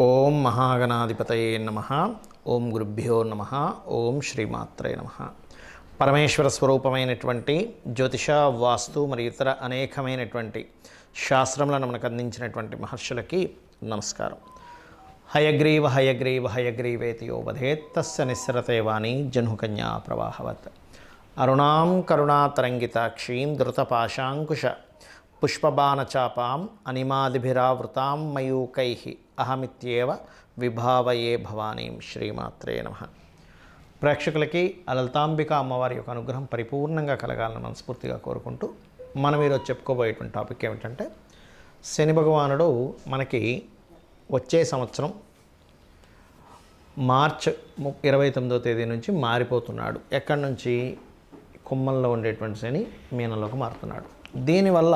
ఓం మహాగణాధిపతయే నమః. ఓం గురుభ్యో నమః. ఓం శ్రీమాత్రే నమః. పరమేశ్వర స్వరూపమైనటువంటి జ్యోతిష, వాస్తు మరియు ఇతర అనేకమైనటువంటి శాస్త్రములను మనకు అందించినటువంటి మహర్షులకి నమస్కారం. హయగ్రీవ హయగ్రీవ హయగ్రీవేతి యో వదేత్ తస్య నిస్సరతే వాణి జహ్నుకన్యా ప్రవాహవత్. అరుణాం కరుణాతరంగితాక్షీం ధృతపాశాంకుశ పుష్పబాణచాపాం అనిమాదిభిరావృతాం మయూకైః అహమిత్యేవ విభావయే భవానీం. శ్రీమాత్రే నమః. ప్రేక్షకులకి లలితాంబిక అమ్మవారి యొక్క అనుగ్రహం పరిపూర్ణంగా కలగాలని మనస్ఫూర్తిగా కోరుకుంటూ మనం ఈరోజు చెప్పుకోబోయేటువంటి టాపిక్ ఏమిటంటే, శని భగవానుడు మనకి వచ్చే సంవత్సరం మార్చ్ 29వ తేదీ నుంచి మారిపోతున్నాడు. ఎక్కడి నుంచి? కుంభంలో ఉండేటువంటి శని మీనంలోకి మారుతున్నాడు. దీనివల్ల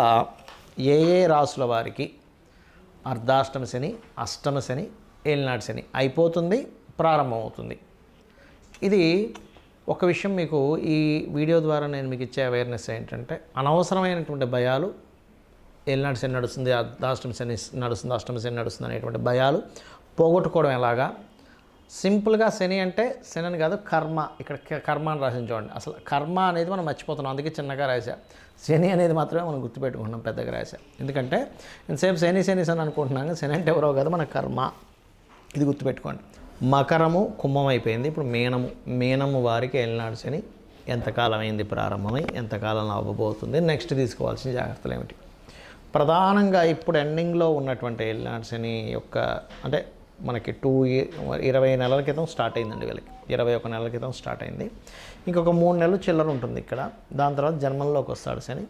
ఏ రాసుల వారికి అర్ధాష్టమ శని, అష్టమ శని, ఏలినాటి శని అయిపోతుంది, ప్రారంభమవుతుంది. ఇది ఒక విషయం మీకు ఈ వీడియో ద్వారా నేను మీకు ఇచ్చే అవేర్నెస్ ఏంటంటే, అనవసరమైనటువంటి భయాలు, ఏలినాటి శని నడుస్తుంది, అర్ధాష్టమ శని నడుస్తుంది, అష్టమ శని నడుస్తుంది అనేటువంటి భయాలు పోగొట్టుకోవడం ఎలాగా. సింపుల్గా శని అంటే శని అని కాదు, కర్మ. ఇక్కడ కర్మ అని రాసిన చూడండి. అసలు కర్మ అనేది మనం మర్చిపోతున్నాం, అందుకే చిన్నగా రాసా. శని అనేది మాత్రమే మనం గుర్తుపెట్టుకుంటున్నాం, పెద్దగా రాసా. ఎందుకంటే ఇంతసేపు శని శని శని అనుకుంటున్నాం, శని అంటే ఎవరో కాదు, మన కర్మ. ఇది గుర్తుపెట్టుకోండి. మకరము కుంభం అయిపోయింది, ఇప్పుడు మీనము వారికి ఏలినాడు శని ఎంతకాలం అయింది ప్రారంభమై, ఎంతకాలం అవ్వబోతుంది, నెక్స్ట్ తీసుకోవాల్సిన జాగ్రత్తలు ఏమిటి. ప్రధానంగా ఇప్పుడు ఎండింగ్లో ఉన్నటువంటి ఏలినాడు శని యొక్క అంటే మనకి 20 నెలల క్రితం స్టార్ట్ అయిందండి, వీళ్ళకి 21 నెలల క్రితం స్టార్ట్ అయింది. ఇంకొక 3 నెలలు చిల్లర ఉంటుంది ఇక్కడ. దాని తర్వాత జన్మంలోకి వస్తాడు శని.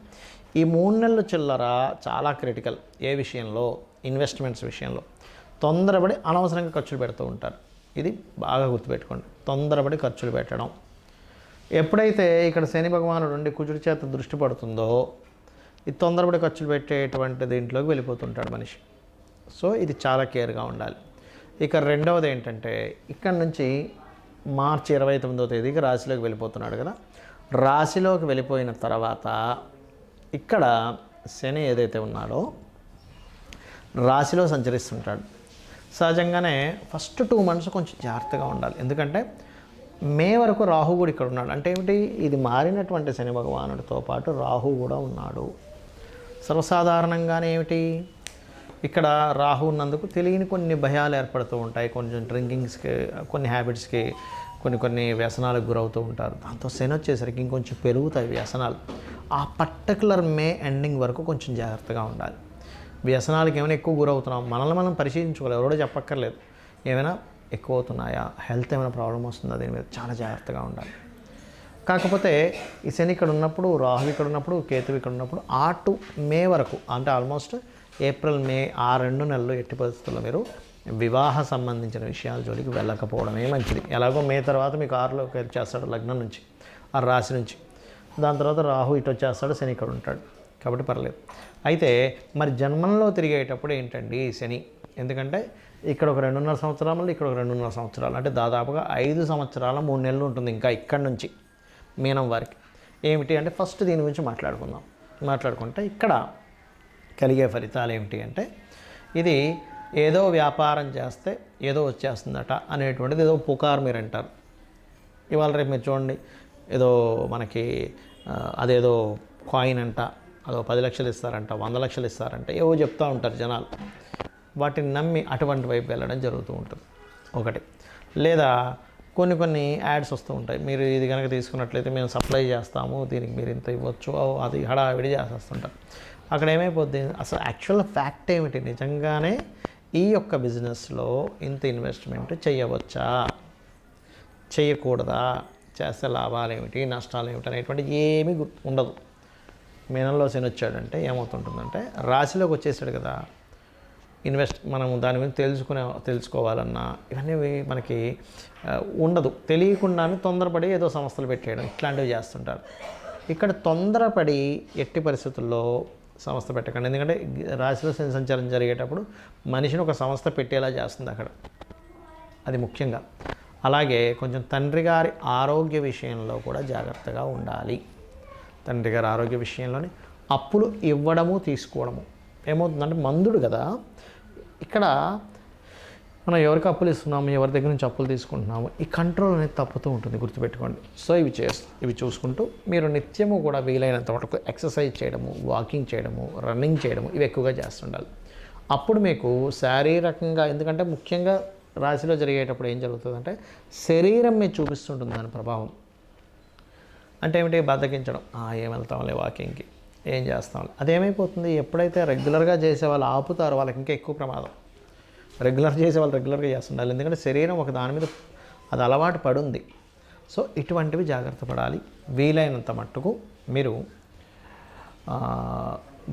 ఈ 3 నెలలు చిల్లర చాలా క్రిటికల్. ఏ విషయంలో? ఇన్వెస్ట్మెంట్స్ విషయంలో. తొందరపడి అనవసరంగా ఖర్చులు పెడుతూ ఉంటారు. ఇది బాగా గుర్తుపెట్టుకోండి, తొందరపడి ఖర్చులు పెట్టడం. ఎప్పుడైతే ఇక్కడ శని భగవానుడు ఉండి కుజుడి చేత దృష్టి పడుతుందో, ఇది తొందరపడి ఖర్చులు పెట్టేటువంటి దీంట్లోకి వెళ్ళిపోతుంటాడు మనిషి. సో ఇది చాలా కేర్గా ఉండాలి. ఇక రెండవది ఏంటంటే, ఇక్కడ నుంచి మార్చి 29వ తేదీకి రాశిలోకి వెళ్ళిపోతున్నాడు కదా. రాశిలోకి వెళ్ళిపోయిన తర్వాత ఇక్కడ శని ఏదైతే ఉన్నాడో రాశిలో సంచరిస్తుంటాడు. సహజంగానే ఫస్ట్ 2 మంత్స్ కొంచెం జాగ్రత్తగా ఉండాలి. ఎందుకంటే మే వరకు రాహు కూడా ఇక్కడ ఉన్నాడు. అంటే ఏమిటి? ఇది మారినటువంటి శని భగవానుడితో పాటు రాహు కూడా ఉన్నాడు. సర్వసాధారణంగానే ఏమిటి, ఇక్కడ రాహు ఉన్నందుకు తెలియని కొన్ని భయాలు ఏర్పడుతూ ఉంటాయి. కొంచెం డ్రింకింగ్స్కి, కొన్ని హ్యాబిట్స్కి, కొన్ని వ్యసనాలకు గురవుతూ ఉంటారు. దాంతో శని వచ్చేసరికి ఇంకొంచెం పెరుగుతాయి వ్యసనాలు. ఆ పర్టికులర్ మే ఎండింగ్ వరకు కొంచెం జాగ్రత్తగా ఉండాలి. వ్యసనాలకు ఏమైనా ఎక్కువ గురవుతున్నాం, మనల్ని మనం పరిశీలించుకోవాలి. ఎవరో చెప్పక్కర్లేదు. ఏమైనా ఎక్కువ అవుతున్నాయా, హెల్త్ ఏమైనా ప్రాబ్లం వస్తుందా, దీని మీద చాలా జాగ్రత్తగా ఉండాలి. కాకపోతే ఈ శని ఇక్కడ ఉన్నప్పుడు, రాహు ఇక్కడ ఉన్నప్పుడు, కేతువు ఇక్కడ ఉన్నప్పుడు మే వరకు, అంటే ఆల్మోస్ట్ ఏప్రిల్, మే, ఆ 2 నెలలు ఎట్టి పరిస్థితుల్లో మీరు వివాహ సంబంధించిన విషయాల జోలికి వెళ్ళకపోవడమే మంచిది. ఎలాగో మే తర్వాత మీకు 6లోకి వచ్చేస్తాడు లగ్నం నుంచి, ఆ రాశి నుంచి. దాని తర్వాత రాహు ఇటు వచ్చేస్తాడు, శని ఇక్కడ ఉంటాడు, కాబట్టి పర్లేదు. అయితే మరి జన్మంలో తిరిగేటప్పుడు ఏంటండి శని? ఎందుకంటే ఇక్కడ ఒక 2.5 సంవత్సరాలు, ఇక్కడ ఒక 2.5 సంవత్సరాలు, అంటే దాదాపుగా 5 సంవత్సరాల 3 నెలలు ఉంటుంది ఇంకా ఇక్కడి నుంచి మీనం వారికి. ఏమిటి అంటే ఫస్ట్ దీని గురించి మాట్లాడుకుంటే ఇక్కడ కలిగే ఫలితాలు ఏమిటి అంటే, ఇది ఏదో వ్యాపారం చేస్తే ఏదో వచ్చేస్తుందట అనేటువంటిది ఏదో పుకారు మీరు అంటారు. ఇవాళ రేపు మీరు చూడండి, ఏదో మనకి అదేదో కాయిన్ అంట, అదో 10 లక్షలు ఇస్తారంట, 100 లక్షలు ఇస్తారంట, ఏవో చెప్తూ ఉంటారు జనాలు. వాటిని నమ్మి అటువంటి వైపు వెళ్ళడం జరుగుతూ ఉంటుంది ఒకటి. లేదా కొన్ని యాడ్స్ వస్తూ ఉంటాయి, మీరు ఇది కనుక తీసుకున్నట్లయితే మేము సప్లై చేస్తాము, దీనికి మీరు ఇంత ఇవ్వచ్చు, అది హడావిడి చేసేస్తుంటారు. అక్కడ ఏమైపోద్ది? అసలు యాక్చువల్ ఫ్యాక్ట్ ఏమిటి? నిజంగానే ఈ యొక్క బిజినెస్లో ఇంత ఇన్వెస్ట్మెంట్ చేయవచ్చా, చేయకూడదా, చేస్తే లాభాలు ఏమిటి, నష్టాలు ఏమిటి అనేటువంటి ఏమీ ఉండదు. మీనంలో శని వచ్చాడంటే ఏమవుతుంటుందంటే, రాశిలోకి వచ్చేసాడు కదా, మనం దాని గురించి తెలుసుకోవాలన్నా ఇవన్నీ మనకి ఉండదు. తెలియకుండానే తొందరపడి ఏదో సంస్థలు పెట్టేయడం, ఇట్లాంటివి చేస్తుంటారు. ఇక్కడ తొందరపడి ఎట్టి పరిస్థితుల్లో సంస్థ పెట్టకండి. ఎందుకంటే రాశిలో శని సంచారం జరిగేటప్పుడు మనిషిని ఒక సంస్థ పెట్టేలా చేస్తుంది అక్కడ, అది ముఖ్యంగా. అలాగే కొంచెం తండ్రి గారి ఆరోగ్య విషయంలో కూడా జాగ్రత్తగా ఉండాలి. తండ్రి గారి ఆరోగ్య విషయంలోని అప్పులు ఇవ్వడము, తీసుకోవడము. ఏమవుతుందంటే మందుడు కదా, ఇక్కడ మనం ఎవరికి అప్పులు ఇస్తున్నాము, ఎవరి దగ్గర నుంచి అప్పులు తీసుకుంటున్నాము, ఈ కంట్రోల్ అనేది తప్పుతూ ఉంటుంది, గుర్తుపెట్టుకోండి. సో ఇవి చూసుకుంటూ మీరు నిత్యము కూడా వీలైనంత వరకు ఎక్సర్సైజ్ చేయడము, వాకింగ్ చేయడము, రన్నింగ్ చేయడము ఇవి ఎక్కువగా చేస్తుండాలి. అప్పుడు మీకు శారీరకంగా, ఎందుకంటే ముఖ్యంగా రాశిలో జరిగేటప్పుడు ఏం జరుగుతుందంటే శరీరం మీద చూపిస్తుంటుంది దాని ప్రభావం. అంటే ఏమిటి, బద్దకించడం, ఏం వెళ్తాంలే వాకింగ్కి, ఏం చేస్తాంలే, అదేమైపోతుంది, ఎప్పుడైతే రెగ్యులర్గా చేసే వాళ్ళు ఆపుతారో వాళ్ళకి ఇంకా ఎక్కువ ప్రమాదం. రెగ్యులర్ చేసే వాళ్ళు రెగ్యులర్గా చేస్తుండాలి, ఎందుకంటే శరీరం ఒక దాని మీద అది అలవాటు పడుంది. సో ఇటువంటివి జాగ్రత్త పడాలి. వీలైనంత మట్టుకు మీరు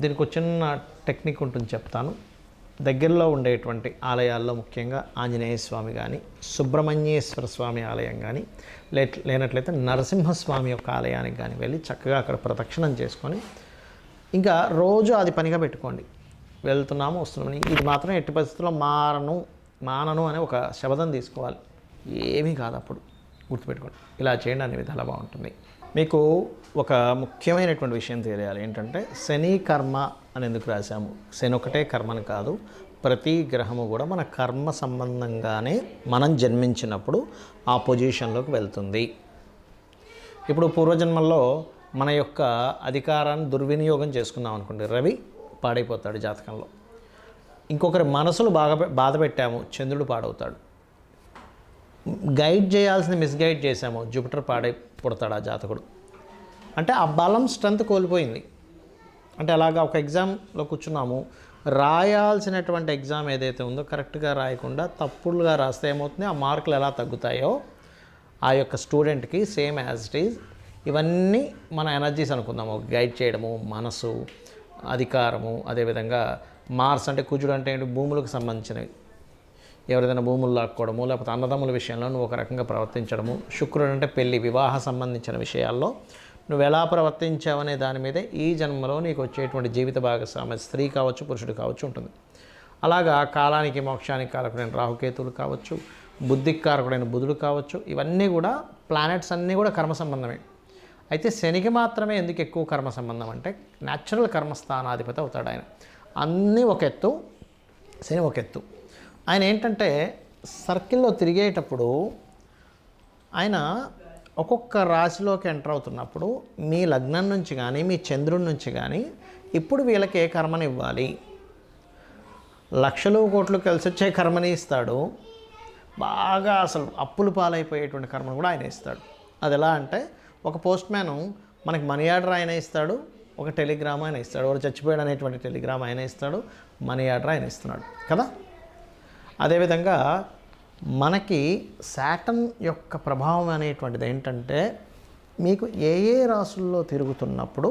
దీనికి ఒక చిన్న టెక్నిక్ ఉంటుంది, చెప్తాను. దగ్గరలో ఉండేటువంటి ఆలయాల్లో ముఖ్యంగా ఆంజనేయ స్వామి కానీ, సుబ్రహ్మణ్యేశ్వర స్వామి ఆలయం కానీ, లేనట్లయితే నరసింహస్వామి యొక్క ఆలయానికి కానీ వెళ్ళి చక్కగా అక్కడ ప్రదక్షిణం చేసుకొని ఇంకా రోజు అది పనిగా పెట్టుకోండి. వెళ్తున్నాము వస్తున్నాము, ఇది మాత్రం ఎట్టి పరిస్థితుల్లో మానను అనే ఒక శబ్దం తీసుకోవాలి. ఏమీ కాదు, అప్పుడు గుర్తుపెట్టుకోండి. ఇలా చేయండి, అన్ని విధాలా బాగుంటుంది. మీకు ఒక ముఖ్యమైనటువంటి విషయం తెలియాలి, ఏంటంటే శని కర్మ అని ఎందుకు రాశాము. శని ఒకటే కర్మని కాదు, ప్రతి గ్రహము కూడా మన కర్మ సంబంధంగానే మనం జన్మించినప్పుడు ఆ పొజిషన్లోకి వెళ్తుంది. ఇప్పుడు పూర్వజన్మల్లో మన యొక్క అధికారాన్ని దుర్వినియోగం చేసుకున్నాం అనుకోండి, రవి పాడైపోతాడు జాతకంలో. ఇంకొకరి మనసులు బాధ పెట్టాము, చంద్రుడు పాడవుతాడు. గైడ్ చేయాల్సింది మిస్గైడ్ చేశాము, జూపిటర్ పుడతాడు ఆ జాతకుడు. అంటే ఆ బలం స్ట్రెంత్ కోల్పోయింది. అంటే అలాగా ఒక ఎగ్జామ్లో కూర్చున్నాము, రాయాల్సినటువంటి ఎగ్జామ్ ఏదైతే ఉందో కరెక్ట్గా రాయకుండా తప్పులుగా రాస్తే ఏమవుతుంది, ఆ మార్కులు ఎలా తగ్గుతాయో ఆ యొక్క స్టూడెంట్కి సేమ్ యాజ్ ఇట్ ఈజ్. ఇవన్నీ మన ఎనర్జీస్ అనుకుందాము, గైడ్ చేయడము, మనసు, అధికారము, అదేవిధంగా మార్స్ అంటే కుజుడు అంటే ఏంటి, భూములకు సంబంధించినవి, ఎవరిదైనా భూములు లాక్కోవడము, లేకపోతే అన్నదమ్ముల విషయంలో నువ్వు ఒక రకంగా ప్రవర్తించడము. శుక్రుడు అంటే పెళ్లి, వివాహ సంబంధించిన విషయాల్లో నువ్వు ఎలా ప్రవర్తించావనే దాని మీదే ఈ జన్మలో నీకు వచ్చేటువంటి జీవిత భాగస్వామి, స్త్రీ కావచ్చు, పురుషుడు కావచ్చు ఉంటుంది. అలాగా కాలానికి మోక్షానికి కారకుడైన రాహుకేతువులు కావచ్చు, బుద్ధికి కారకుడైన బుధుడు కావచ్చు, ఇవన్నీ కూడా ప్లానెట్స్ అన్నీ కూడా కర్మ సంబంధమే. అయితే శనికి మాత్రమే ఎందుకు ఎక్కువ కర్మ సంబంధం అంటే న్యాచురల్ కర్మస్థానాధిపతి అవుతాడు ఆయన. అన్నీ ఒక ఎత్తు, శని ఒక ఎత్తు. ఆయన ఏంటంటే సర్కిల్లో తిరిగేటప్పుడు ఆయన ఒక్కొక్క రాశిలోకి ఎంటర్ అవుతున్నప్పుడు మీ లగ్నం నుంచి కానీ మీ చంద్రుడి నుంచి కానీ ఇప్పుడు వీళ్ళకి ఏ కర్మని ఇవ్వాలి, లక్షలు కోట్లు కలిసి వచ్చే కర్మని ఇస్తాడు, బాగా అసలు అప్పులు పాలైపోయేటువంటి కర్మను కూడా ఆయన ఇస్తాడు. అది ఎలా అంటే ఒక పోస్ట్ మ్యాను మనకి మనీ ఆర్డర్ ఆయన ఇస్తాడు, ఒక టెలిగ్రామ్ ఆయన ఇస్తాడు, వాడు చచ్చిపోయాడు అనేటువంటి టెలిగ్రామ్ ఆయన ఇస్తాడు, మనీ ఆర్డర్ ఆయన ఇస్తున్నాడు కదా. అదేవిధంగా మనకి శాటర్న్ యొక్క ప్రభావం అనేటువంటిది ఏంటంటే మీకు ఏ రాసుల్లో తిరుగుతున్నప్పుడు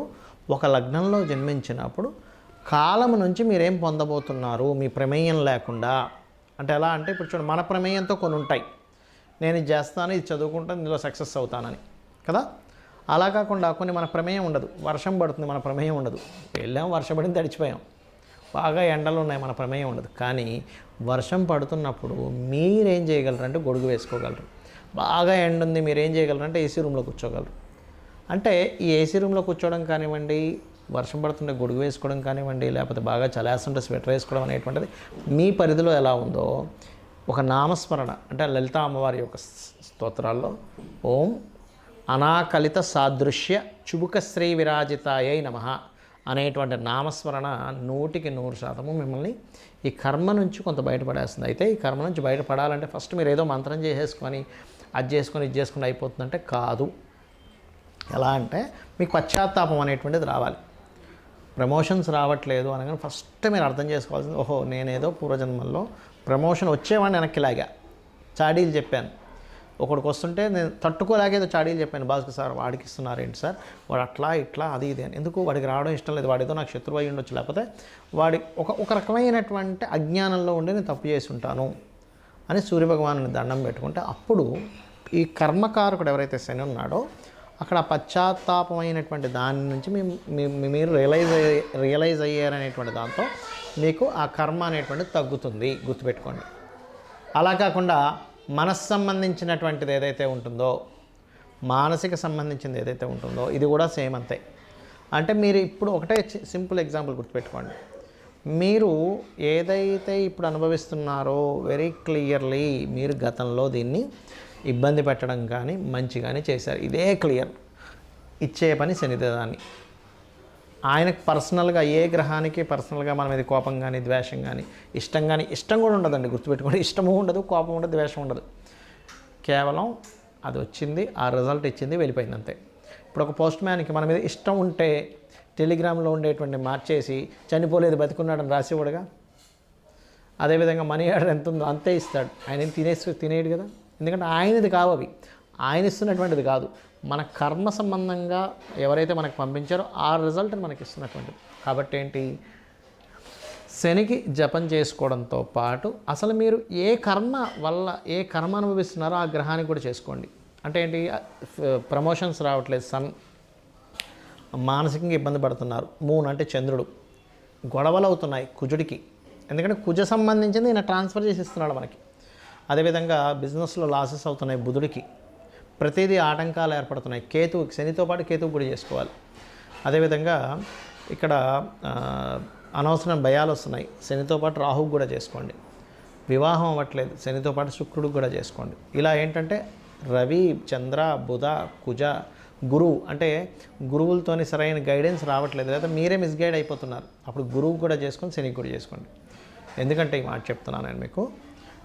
ఒక లగ్నంలో జన్మించినప్పుడు కాలం నుంచి మీరేం పొందబోతున్నారు మీ ప్రమేయం లేకుండా. అంటే ఎలా అంటే ఇప్పుడు చూడండి, మన ప్రమేయంతో కొన్ని ఉంటాయి, నేను ఇది చేస్తాను, ఇది చదువుకుంటాను, ఇందులో సక్సెస్ అవుతానని కదా. అలా కాకుండా కొన్ని మన ప్రమేయం ఉండదు, వర్షం పడుతుంది మన ప్రమేయం ఉండదు, వెళ్ళాం వర్షం పడింది తడిచిపోయాం, బాగా ఎండలు ఉన్నాయి మన ప్రమేయం ఉండదు. కానీ వర్షం పడుతున్నప్పుడు మీరేం చేయగలరు అంటే గొడుగు వేసుకోగలరు. బాగా ఎండ ఉంది, మీరేం చేయగలరు అంటే ఏసీ రూమ్లో కూర్చోగలరు. అంటే ఈ ఏసీ రూమ్లో కూర్చోవడం కానివ్వండి, వర్షం పడుతుంటే గొడుగు వేసుకోవడం కానివ్వండి, లేకపోతే బాగా చలేస్తుంటే స్వెటర్ వేసుకోవడం అనేటువంటిది మీ పరిధిలో ఎలా ఉందో ఒక నామస్మరణ అంటే లలితా అమ్మవారి యొక్క స్తోత్రాల్లో ఓం అనాకలిత సాదృశ్య చుబుక శ్రీ విరాజితాయై నమః అనేటువంటి నామస్మరణ 100% మిమ్మల్ని ఈ కర్మ నుంచి కొంత బయటపడేస్తుంది. అయితే ఈ కర్మ నుంచి బయటపడాలంటే ఫస్ట్ మీరు ఏదో మంత్రం చేసేసుకొని అది చేసుకొని ఇది చేసుకుని అయిపోతుందంటే కాదు. ఎలా అంటే మీకు పశ్చాత్తాపం అనేటువంటిది రావాలి. ప్రమోషన్స్ రావట్లేదు అనగానే ఫస్ట్ మీరు అర్థం చేసుకోవాల్సింది, ఓహో నేనేదో పూర్వజన్మల్లో ప్రమోషన్ వచ్చేవాడిని వెనక్కి లాగా చాడీలు చెప్పాను, ఒకడికి వస్తుంటే నేను తట్టుకోలేకేదో చాడీలు చెప్పాను, భాస్కర్ సార్ వాడికి ఇస్తున్నారు ఏంటి సార్, వాడు అట్లా ఇట్లా అది ఇది అని. ఎందుకు వాడికి రావడం ఇష్టం లేదు, వాడితో నాకు శత్రువు అయి ఉండొచ్చు, లేకపోతే వాడి ఒక రకమైనటువంటి అజ్ఞానంలో ఉండి నేను తప్పు చేసి ఉంటాను అని సూర్యభగవాను దండం పెట్టుకుంటే అప్పుడు ఈ కర్మకారకుడు ఎవరైతే శని ఉన్నాడో అక్కడ పశ్చాత్తాపమైనటువంటి దాని నుంచి మీరు రియలైజ్ అయ్యారనేటువంటి దాంతో మీకు ఆ కర్మ అనేటువంటిది తగ్గుతుంది, గుర్తుపెట్టుకోండి. అలా కాకుండా మనస్సు సంబంధించినటువంటిది ఏదైతే ఉంటుందో, మానసిక సంబంధించింది ఏదైతే ఉంటుందో ఇది కూడా సేమ్ అంతే. అంటే మీరు ఇప్పుడు ఒకటే సింపుల్ ఎగ్జాంపుల్ గుర్తుపెట్టుకోండి. మీరు ఏదైతే ఇప్పుడు అనుభవిస్తున్నారో వెరీ క్లియర్లీ మీరు గతంలో దీన్ని ఇబ్బంది పెట్టడం కానీ మంచి కానీ చేశారు. ఇదే క్లియర్. ఇచ్చే పని శనిదేవాన్ని. ఆయనకు పర్సనల్గా ఏ గ్రహానికి పర్సనల్గా మన మీద కోపం కానీ ద్వేషం కానీ ఇష్టం కూడా ఉండదండి. గుర్తుపెట్టుకోండి, ఇష్టము ఉండదు, కోపం ఉండదు, ద్వేషం ఉండదు. కేవలం అది వచ్చింది, ఆ రిజల్ట్ ఇచ్చింది, వెళ్ళిపోయింది అంతే. ఇప్పుడు ఒక పోస్ట్ మ్యాన్కి మన మీద ఇష్టం ఉంటే టెలిగ్రామ్లో ఉండేటువంటి మార్చేసి చనిపోలేదు బతికున్నాడని రాసేవాడుగా. అదేవిధంగా మనీ ఆర్డర్ ఎంత ఉందో అంతే ఇస్తాడు. ఆయన తినేయడు కదా, ఎందుకంటే ఆయనది కావు అవి, ఆయన ఇస్తున్నటువంటిది కాదు. మన కర్మ సంబంధంగా ఎవరైతే మనకు పంపించారో ఆ రిజల్ట్ని మనకి ఇస్తున్నటువంటిది. కాబట్టి ఏంటి, శనికి జపం చేసుకోవడంతో పాటు అసలు మీరు ఏ కర్మ అనుభవిస్తున్నారో ఆ గ్రహానికి కూడా చేసుకోండి. అంటే ఏంటి, ప్రమోషన్స్ రావట్లేదు, మానసికంగా ఇబ్బంది పడుతున్నారు, మూన్ అంటే చంద్రుడు, గొడవలు అవుతున్నాయి కుజుడికి, ఎందుకంటే కుజ సంబంధించింది ఈయన ట్రాన్స్ఫర్ చేసి ఇస్తున్నాడు మనకి. అదేవిధంగా బిజినెస్లో లాసెస్ అవుతున్నాయి బుధుడికి, ప్రతిదీ ఆటంకాలు ఏర్పడుతున్నాయి కేతువుకి, శనితో పాటు కేతువు కూడా చేసుకోవాలి. అదేవిధంగా ఇక్కడ అనవసరం భయాలు వస్తున్నాయి, శనితో పాటు రాహువు కూడా చేసుకోండి. వివాహం అవ్వట్లేదు, శనితో పాటు శుక్రుడికి కూడా చేసుకోండి. ఇలా ఏంటంటే రవి, చంద్ర, బుధ, కుజ, గురువు, అంటే గురువులతోని సరైన గైడెన్స్ రావట్లేదు, లేదా మీరే మిస్గైడ్ అయిపోతున్నారు. అప్పుడు గురువు కూడా చేసుకొని శనికి కూడా చేసుకోండి. ఎందుకంటే ఈ మాట చెప్తున్నాను నేను మీకు.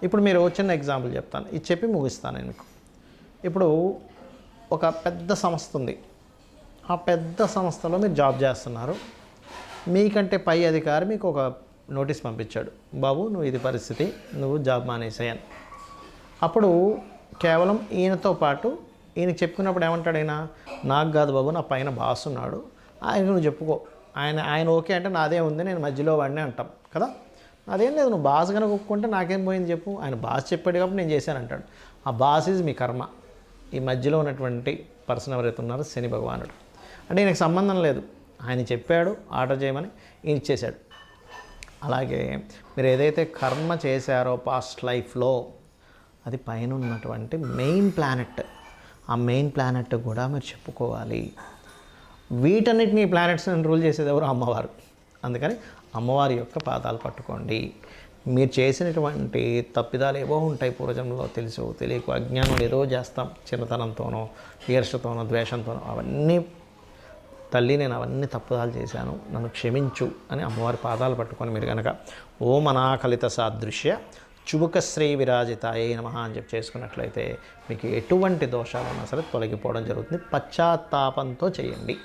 ఇప్పుడు మీరు చిన్న ఎగ్జాంపుల్ చెప్తాను, ఇది చెప్పి ముగిస్తాను నేను మీకు. ఇప్పుడు ఒక పెద్ద సంస్థ ఉంది, ఆ పెద్ద సంస్థలో మీరు జాబ్ చేస్తున్నారు. మీకంటే పై అధికారి మీకు ఒక నోటీస్ పంపించాడు, బాబు నువ్వు ఇది పరిస్థితి, నువ్వు జాబ్ మానేసాయని. అప్పుడు కేవలం ఈయనతో పాటు ఈయనకి చెప్పుకున్నప్పుడు ఏమంటాడు, ఆయన నాకు కాదు బాబు, నా పైన బాస్ ఉన్నాడు, ఆయన నువ్వు చెప్పుకో, ఆయన ఓకే అంటే నాదే ఉంది, నేను మధ్యలో వాడినే అంటాం కదా. అదేం లేదు, నువ్వు బాస్ కనుక ఒప్పుకుంటే నాకేం పోయింది చెప్పు, ఆయన బాస్ చెప్పాడు కాబట్టి నేను చేశాను అంటాడు. ఆ బాస్ ఈజ్ మీ కర్మ. ఈ మధ్యలో ఉన్నటువంటి పర్సన్ ఎవరైతే ఉన్నారో శని భగవానుడు, అంటే ఈయనకు సంబంధం లేదు, ఆయన చెప్పాడు ఆర్డర్ చేయమని, ఈయన ఇచ్చేశాడు. అలాగే మీరు ఏదైతే కర్మ చేశారో పాస్ట్ లైఫ్లో, అది పైన ఉన్నటువంటి మెయిన్ ప్లానెట్, ఆ మెయిన్ ప్లానెట్ కూడా మీరు చెప్పుకోవాలి. వీటన్నిటిని ప్లానెట్స్ని రూల్ చేసేది ఎవరు, అమ్మవారు. అందుకని అమ్మవారి యొక్క పాదాలు పట్టుకోండి. మీరు చేసినటువంటి తప్పిదాలు ఏవో ఉంటాయి పూర్వజన్మలో, తెలుసు తెలియక అజ్ఞానం ఏదో చేస్తాం, చిన్నతనంతోనో ఈర్ష్యతోనో ద్వేషంతోనో, అవన్నీ తల్లి నేను అవన్నీ తప్పుదాలు చేశాను, నన్ను క్షమించు అని అమ్మవారి పాదాలు పట్టుకొని మీరు కనుక ఓం అనాకలిత సాదృశ్య చుబుకశ్రీ విరాజితాయే నమః అని చెప్పి చేసుకున్నట్లయితే మీకు ఎటువంటి దోషాలు ఉన్నా సరే తొలగిపోవడం జరుగుతుంది. పశ్చాత్తాపంతో చేయండి.